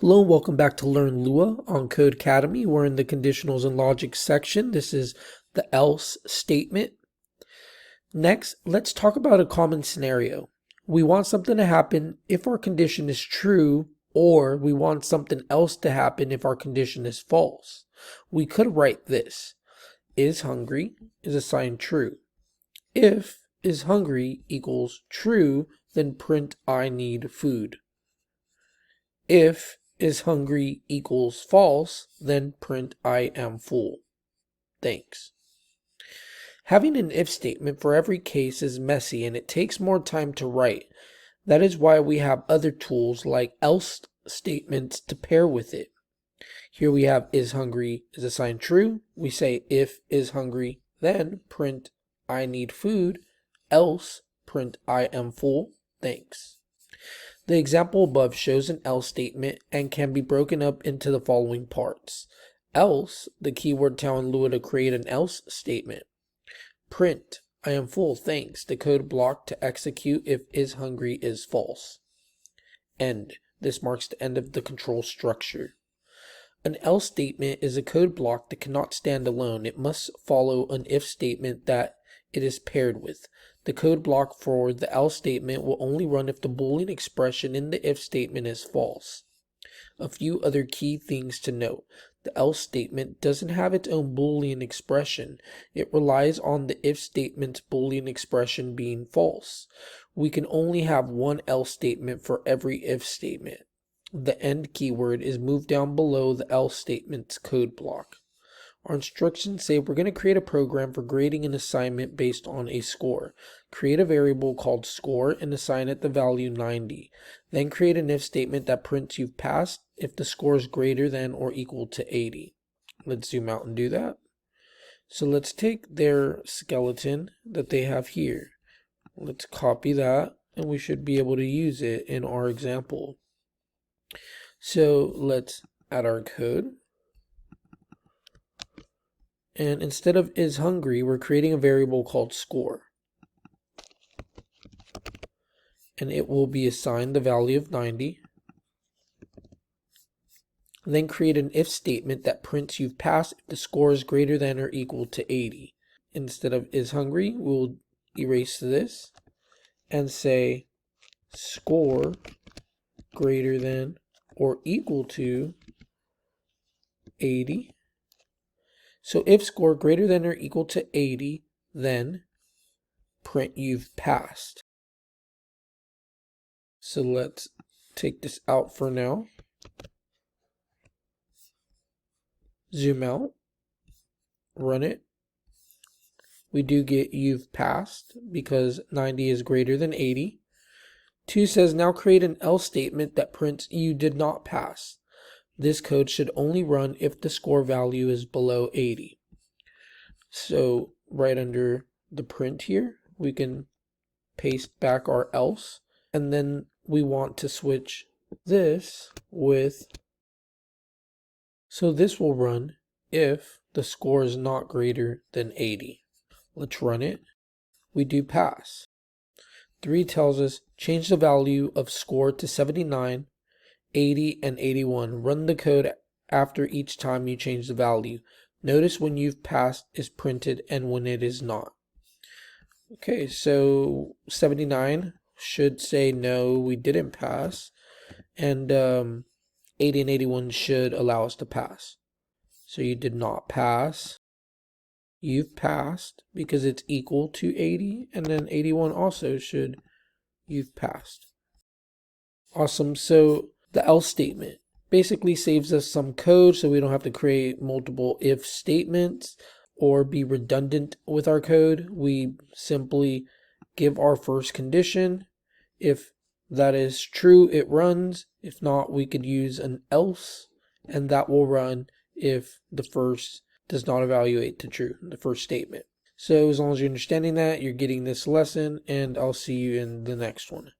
Hello and welcome back to Learn Lua on Codecademy. We're in the conditionals and logic section. This is the else statement. Next, let's talk about a common scenario. We want something to happen if our condition is true, or we want something else to happen if our condition is false. We could write this: is hungry is assigned true. If is hungry equals true, then print I need food. If is hungry equals false, then print I am full. Thanks. Having an if statement for every case is messy and it takes more time to write. That is why we have other tools like else statements to pair with it. Here we have is hungry is assigned true. We say if is hungry, then print I need food, else print I am full. Thanks. The example above shows an else statement and can be broken up into the following parts. Else, the keyword telling Lua to create an else statement. Print, I am full, thanks, the code block to execute if is hungry is false. End, this marks the end of the control structure. An else statement is a code block that cannot stand alone. It must follow an if statement that it is paired with. The code block for the else statement will only run if the Boolean expression in the if statement is false. A few other key things to note. The else statement doesn't have its own Boolean expression. It relies on the if statement's Boolean expression being false. We can only have one else statement for every if statement. The end keyword is moved down below the else statement's code block. Our instructions say we're going to create a program for grading an assignment based on a score. Create a variable called score and assign it the value 90. Then create an if statement that prints you've passed if the score is greater than or equal to 80. Let's zoom out and do that. So let's take their skeleton that they have here. Let's copy that and we should be able to use it in our example. So let's add our code. And instead of is hungry, we're creating a variable called score. And it will be assigned the value of 90. Then create an if statement that prints you've passed if the score is greater than or equal to 80. Instead of is hungry, we'll erase this and say score greater than or equal to 80. So if score greater than or equal to 80, then print you've passed. So let's take this out for now. Zoom out, run it. We do get you've passed because 90 is greater than 80. 2 says now create an else statement that prints you did not pass. This code should only run if the score value is below 80. So right under the print here, we can paste back our else, and then we want to switch this with, so this will run if the score is not greater than 80. Let's run it. We do pass. 3 tells us change the value of score to 79, 80, and 81. Run the code after each time you change the value. Notice when you've passed is printed and when it is not. Okay, so 79 should say no, we didn't pass. And 80 and 81 should allow us to pass. So you did not pass. You've passed because it's equal to 80. And then 81 also should, you've passed. Awesome. So the else statement basically saves us some code so we don't have to create multiple if statements or be redundant with our code. We simply give our first condition. If that is true, it runs. If not, we could use an else, and that will run if the first does not evaluate to true, the first statement. So as long as you're understanding that, you're getting this lesson, and I'll see you in the next one.